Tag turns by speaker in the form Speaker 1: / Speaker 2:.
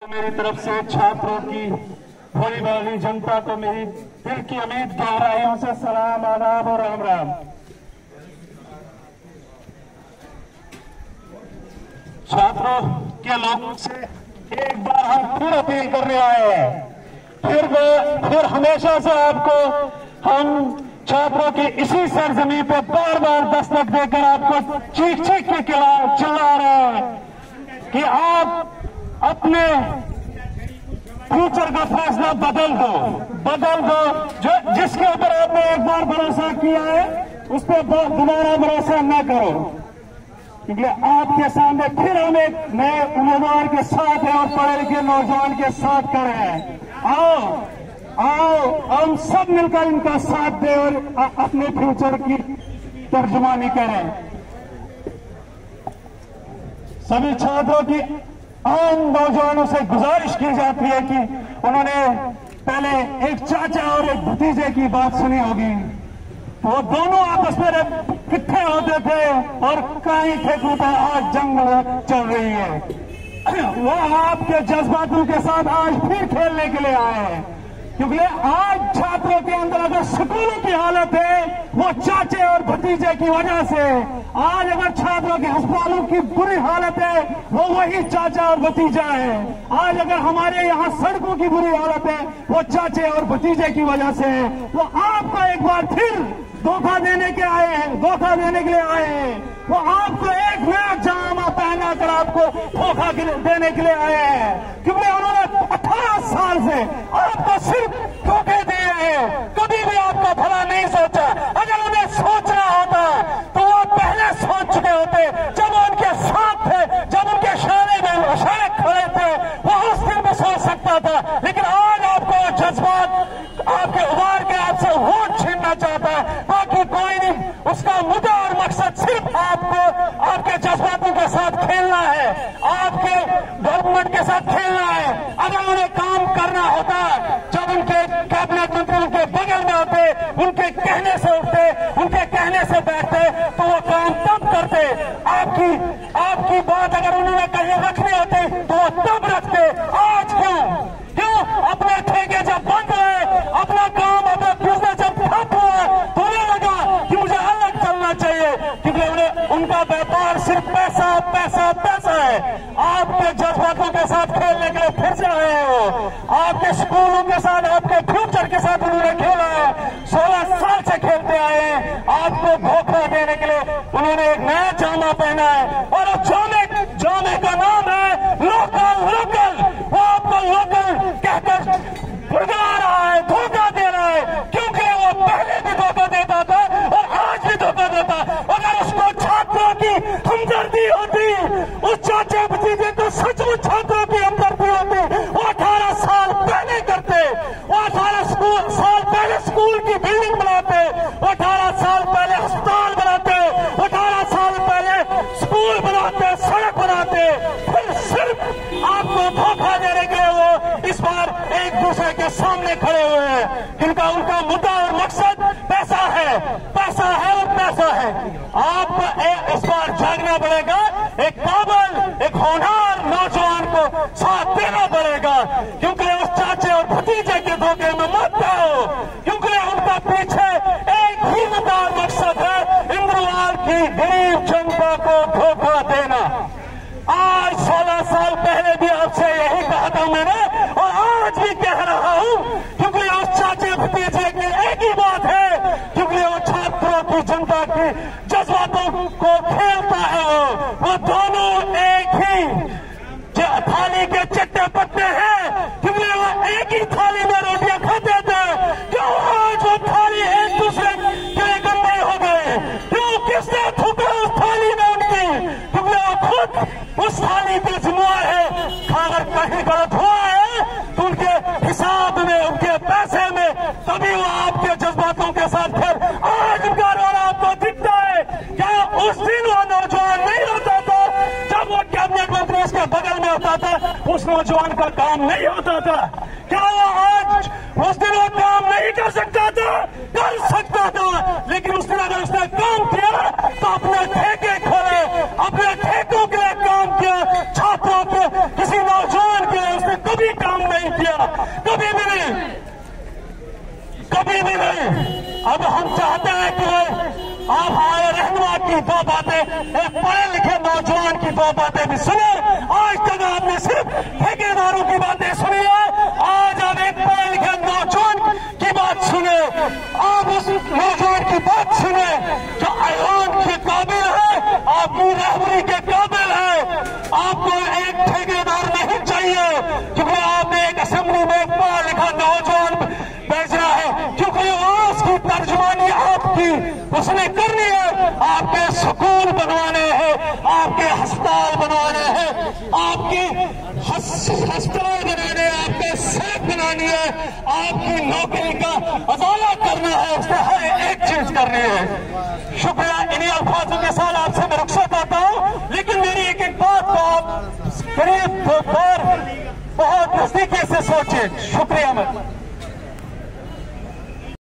Speaker 1: मेरी तरफ से छात्रों की भोली भाली जनता को मेरी दिल की अमीद गहराइयों से सलाम, आदाब और राम राम। छात्रों के लोगों से एक बार हम फिर अपील करने आए हैं, फिर हमेशा से आपको हम छात्रों की इसी सरजमी पे बार बार दस्तक देकर आपको चीख चीख के चिल्ला रहे हैं कि आप अपने फ्यूचर का फैसला बदल दो। जो जिसके ऊपर आपने एक बार भरोसा किया है उस पर दोबारा भरोसा न करो, क्योंकि आपके सामने फिर हम एक नए उम्मीदवार के साथ हैं और पढ़े लिखे नौजवान के साथ खड़े हैं। आओ हम सब मिलकर इनका साथ दें और अपने फ्यूचर की तर्जुमानी करें। सभी छात्रों की आम नौजवानों से गुजारिश की जाती है कि उन्होंने पहले एक चाचा और एक भतीजे की बात सुनी होगी। वो दोनों आपस में इकट्ठे होते थे और कहीं फेंकू था, आज जंग चल रही है। वो आपके जज्बातों के साथ आज फिर खेलने के लिए आए हैं, क्योंकि आज छात्रों के अंदर अगर स्कूलों की हालत है वो चाचे और भतीजे की वजह से, आज अगर छात्रों के अस्पतालों की बुरी हालत है वो वही चाचा और भतीजा है। आज अगर हमारे यहाँ सड़कों की बुरी हालत है वो चाचे और भतीजे की वजह से है। वो आपको एक बार फिर धोखा देने के लिए आए हैं। वो आपको एक नया जामा पहना कर आपको धोखा देने के लिए आए हैं, क्योंकि उन्होंने 18 साल से आपको सिर्फ धोखे दिए हैं, कभी भी आपका भला नहीं सोचा। अगर उन्हें सोचना होता तो वो पहले सोच चुके होते, जब उनके साथ थे, जब उनके शाने में खड़े थे, वो उस दिन भी सोच सकता था। लेकिन आज आपको जज्बात आपके उबार के आपसे वोट छीनना चाहता है, बाकी कोई नहीं। उसका मुद्दा और मकसद सिर्फ आपको आपके जज्बातों के साथ खेलना है, आपके गवर्नमेंट के साथ खेलना है। अगर उन्हें काम करना होता, जब उनके कैबिनेट मंत्री उनके बगल में होते, उनके कहने से उठते, उनके कहने से बैठते, तो वो काम तब करते। आपकी बात अगर उन्होंने कहीं रखनी होती तो वो तब रखते। आज क्यों अपने ठेके जब बंद हुए, अपना काम, अपना बिजनेस जब ठप हुआ, तो उन्हें लगा कि मुझे अलग चलना चाहिए, क्योंकि उनका व्यापार सिर्फ पैसा है। आपके जज्बातों के साथ खेलने के लिए फिर से आए हैं वो। आपके स्कूलों के साथ, आपके फ्यूचर के साथ उन्होंने खेला है। 16 साल से खेलते आए हैं। आपको धोखा देने के लिए उन्होंने एक नया जामा पहना है, और उस जामे का नाम है लोकल। वो आपको लोकल कहकर भुला रहा है, धोखा दे रहा है, क्योंकि वो पहले भी धोखा देता था और आज भी धोखा देता। अगर उसको छात्रों की हमदर्दी होती, उस चाचे भतीजे को सचमुच छात्रों की हमदर्दी होती, वो 18 साल पहले करते। वो 18 साल पहले स्कूल की बिल्डिंग बनाते, वो 18 साल पहले अस्पताल बनाते, वो 18 साल पहले स्कूल बनाते, सड़क बनाते। फिर सिर्फ आपको धोखा देने के लिए वो इस बार एक दूसरे के सामने खड़े हुए हैं, जिनका उनका मुद्दा और मकसद पैसा है और पैसा है। आप इस बार जागना पड़ेगा, एक काबिल, एक होनहार नौजवान को साथ देना पड़ेगा, क्योंकि उस चाचे और भतीजे के धोखे में मत आओ, क्योंकि उनका पीछे एक ही मुद्दा और मकसद है, इंद्रवाल की गरीब जनता को धोखा देना। आज 16 साल पहले भी आपसे यही कहा था मैंने, और आज भी कह रहा हूं, क्योंकि उस चाचे भतीजे की एक ही बात है, क्योंकि वो छात्रों की, जनता की जज्बातों को खेलता है। वो दोनों एक ही थाली के चिट्टे पत्ते हैं, क्योंकि वो एक ही थाली में रोटियां खाते थे। क्यों आज वो थाली एक दूसरे के गंदे हो गए? क्यों? किसने थूका उस थाली में उनकी? क्योंकि वो खुद उस थाली पे जिम्मेदार है। अगर कहीं गलत हुआ है तो उनके हिसाब में, उनके पैसे में, तभी वो आपके जज्बातों के साथ फिर आज उनका रोना आपको दिखता है। क्या उस दिन वो नौजवान नहीं होता था जब वो कैबिनेट मंत्री उसके बगल में होता था, उस नौजवान का काम नहीं होता था? क्या वो आज उस दिन वो काम नहीं कर सकता था? कर सकता था, लेकिन उस दिन अगर उसने काम किया तो अपने ठेके खोले, अपने ठेकों के लिए काम किया, छात्रों के, किसी नौजवान के लिए उसने किया, कभी भी नहीं, कभी भी नहीं। अब हम चाहते हैं कि आप हमारे रहनुमा की दो बातें, एक पढ़े लिखे नौजवान की दो बातें भी सुने। आज तक आपने सिर्फ ठेकेदारों की बातें सुनी है, आज आप एक पढ़े लिखे नौजवान की बात सुने। आप उस नौजवान की बात सुने जो ऐवान के काबिल है, आपकी रहबरी के काबिल है। आपको एक ठेकेदार नहीं चाहिए, क्योंकि आपने एक असेंबली में एक पढ़ा लिखा नौजवान भेजना है, क्योंकि उसकी तर्जुमानी आपकी उसने करनी है। आपके स्कूल बनवाने हैं, आपके अस्पताल बनवाने हैं, आपकी अस्पताल बनाने हैं, आपके सड़क बनानी है, आपकी नौकरी का अजाला करना है, उसने हर एक चीज करनी है। शुक्रिया। इन्हीं अल्फाजों के साथ आपसे मैं रुखसत आता हूं, लेकिन मेरी एक एक बात को आप करीब 2 बार बहुत नजदीकी से सोचे। शुक्रिया। मैं